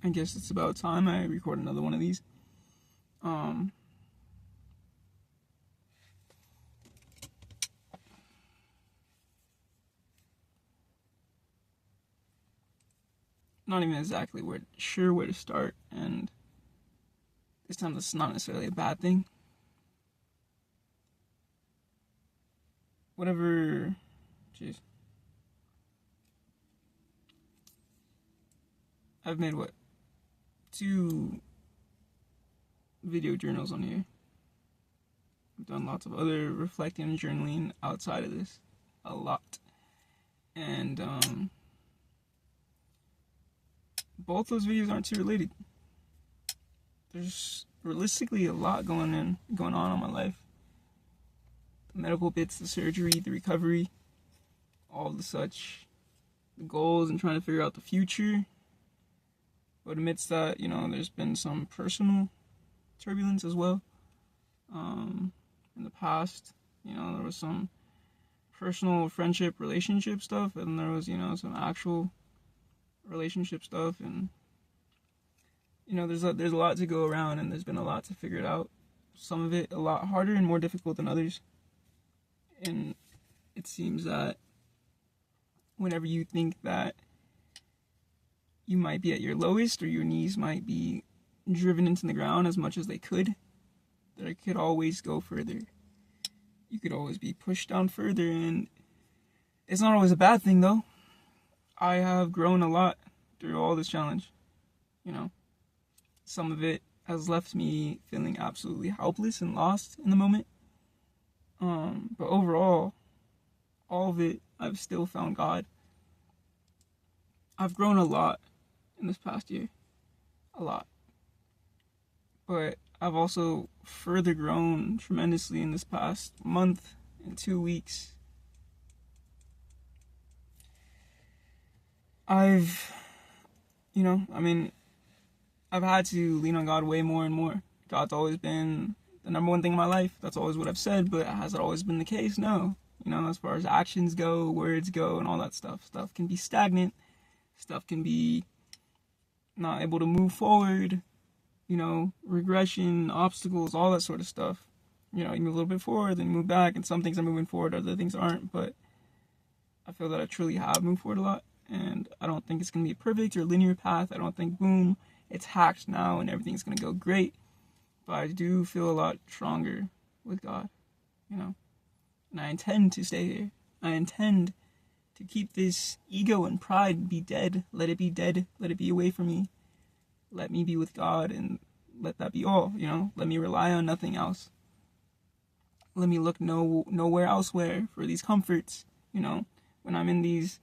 I guess it's about time I record another one of these. Um, Not even exactly sure where to start, and this time that's not necessarily a bad thing. Whatever, jeez. I've made what? 2 video journals on here. I've done lots of other reflecting and journaling outside of this. A lot. And both those videos aren't too related. There's realistically a lot going on in my life. The medical bits, the surgery, the recovery, all the such, the goals and trying to figure out the future. But amidst that, there's been some personal turbulence as well. In the past, there was some personal friendship, relationship stuff, and there was, some actual relationship stuff, and there's a lot to go around, and there's been a lot to figure it out. Some of it a lot harder and more difficult than others. And it seems that whenever you think that you might be at your lowest, or your knees might be driven into the ground as much as they could, that it could always go further. You could always be pushed down further, and it's not always a bad thing, though. I have grown a lot through all this challenge. Some of it has left me feeling absolutely helpless and lost in the moment. But overall, all of it, I've still found God. I've grown a lot in this past year. A lot. But I've also further grown tremendously in this past month and 2 weeks. I've had to lean on God way more and more. God's always been the number one thing in my life. That's always what I've said, but has it always been the case? No. As far as actions go, words go, and all that stuff. Stuff can be stagnant. Stuff can be not able to move forward. Regression, obstacles, all that sort of stuff. You move a little bit forward, then you move back, and some things are moving forward, other things aren't. But I feel that I truly have moved forward a lot, and I don't think it's going to be a perfect or linear path. I don't think, boom, it's hacked now and everything's going to go great. But I do feel a lot stronger with God, and I intend to stay here. I intend to keep this ego and pride be dead. Let it be dead. Let it be away from me. Let me be with God, and let that be all, Let me rely on nothing else. Let me look nowhere elsewhere for these comforts, when I'm in these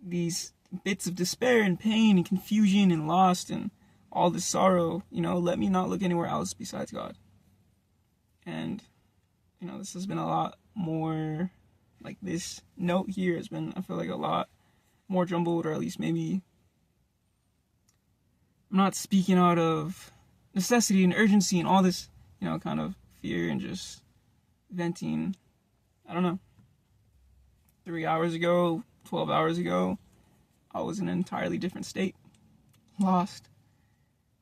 bits of despair and pain and confusion and lost and all this sorrow, let me not look anywhere else besides God. And, this has been a lot more, like this note here has been, I feel like, a lot more jumbled, or at least maybe I'm not speaking out of necessity and urgency and all this, kind of fear and just venting. I don't know. 3 hours ago, 12 hours ago, I was in an entirely different state. Lost,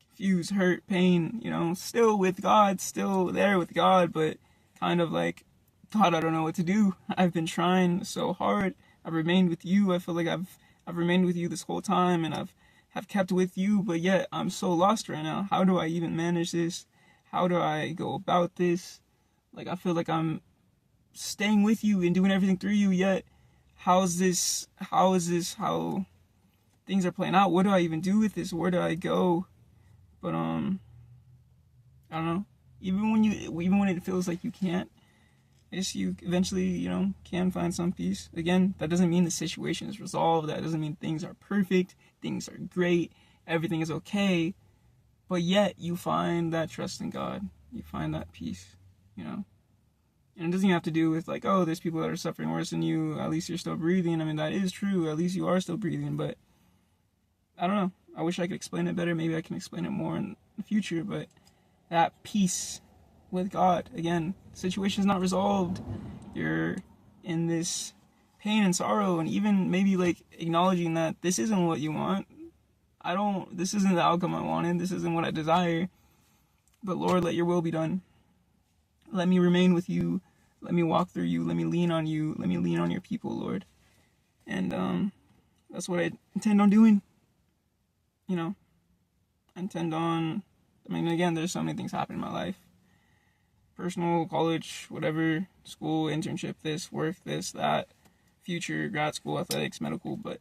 confused, hurt, pain, still with God, still there with God, but kind of like, God, I don't know what to do. I've been trying so hard. I've remained with you. I feel like I've remained with you this whole time, and have kept with you, but yet I'm so lost right now. How do I even manage this? How do I go about this? Like, I feel like I'm staying with you and doing everything through you, yet how is this how things are playing out? What do I even do with this? Where do I go? But I don't know. Even when it feels like you can't, I guess you eventually, can find some peace. Again, that doesn't mean the situation is resolved. That doesn't mean things are perfect. Things are great. Everything is okay. But yet, you find that trust in God. You find that peace, And it doesn't even have to do with like, oh, there's people that are suffering worse than you. At least you're still breathing. I mean, that is true. At least you are still breathing. But I don't know. I wish I could explain it better. Maybe I can explain it more in the future. But that peace with God, again, the situation's not resolved. You're in this pain and sorrow, and even maybe like acknowledging that this isn't what you want. this isn't the outcome I wanted. This isn't what I desire. But Lord, let your will be done. Let me remain with you. Let me walk through you. Let me lean on you. Let me lean on your people, Lord. And that's what I intend on doing. You know, again, there's so many things happening in my life. Personal, college, whatever, school, internship, this, work, this, that, future, grad school, athletics, medical, but,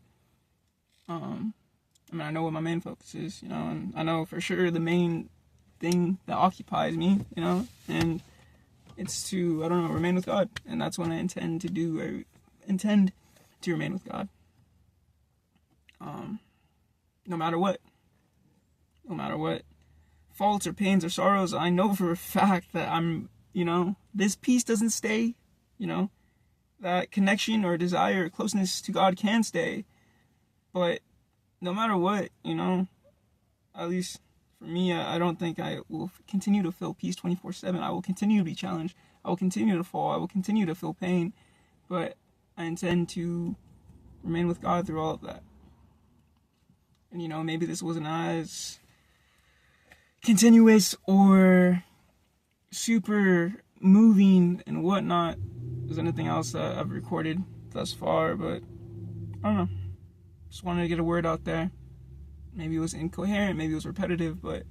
I know what my main focus is, and I know for sure the main thing that occupies me, and it's to, remain with God, and that's what I intend to do. I intend to remain with God, no matter what, faults or pains or sorrows. I know for a fact that this peace doesn't stay, that connection or desire or closeness to God can stay, but no matter what, at least for me, I don't think I will continue to feel peace 24/7. I will continue to be challenged. I will continue to fall. I will continue to feel pain, but I intend to remain with God through all of that. And maybe this wasn't as continuous or super moving and whatnot as anything else that I've recorded thus far, but I don't know. Just wanted to get a word out there. Maybe it was incoherent, maybe it was repetitive, but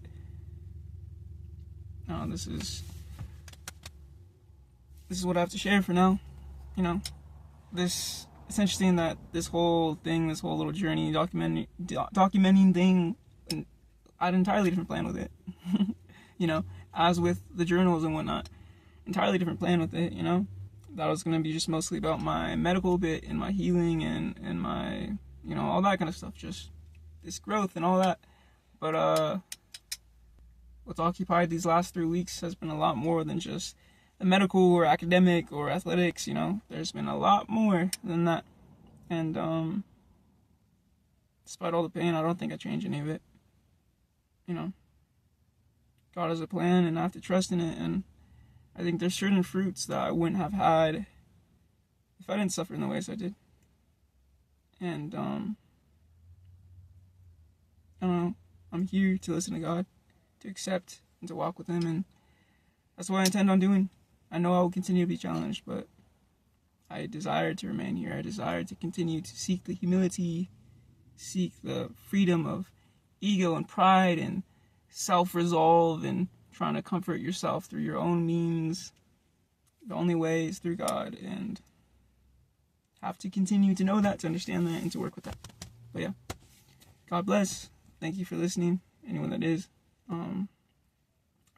no, this is what I have to share for now. It's interesting that this whole little journey, documenting thing, I had an entirely different plan with it. As with the journals and whatnot, entirely different plan with it. That was going to be just mostly about my medical bit and my healing and my, all that kind of stuff, just this growth and all that. But what's occupied these last 3 weeks has been a lot more than just the medical or academic or athletics. There's been a lot more than that. And despite all the pain, I don't think I changed any of it. God has a plan, and I have to trust in it. And I think there's certain fruits that I wouldn't have had if I didn't suffer in the ways I did. And I don't know. I'm here to listen to God, to accept, and to walk with Him, and that's what I intend on doing. I know I will continue to be challenged, but I desire to remain here. I desire to continue to seek the humility, seek the freedom of ego and pride and self-resolve and trying to comfort yourself through your own means. The only way is through God, and have to continue to know that, to understand that, and to work with that. But yeah, God bless. Thank you for listening, anyone that is. I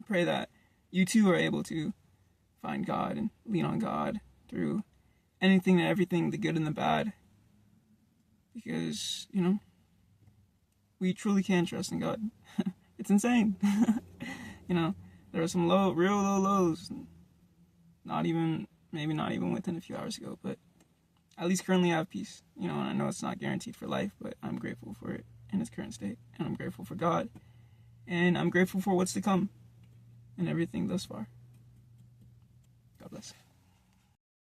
pray that you too are able to find God and lean on God through anything and everything, the good and the bad. Because, we truly can trust in God. It's insane. There are some real low lows. Maybe not even within a few hours ago, but at least currently I have peace. And I know it's not guaranteed for life, but I'm grateful for it in its current state. And I'm grateful for God. And I'm grateful for what's to come and everything thus far. God bless.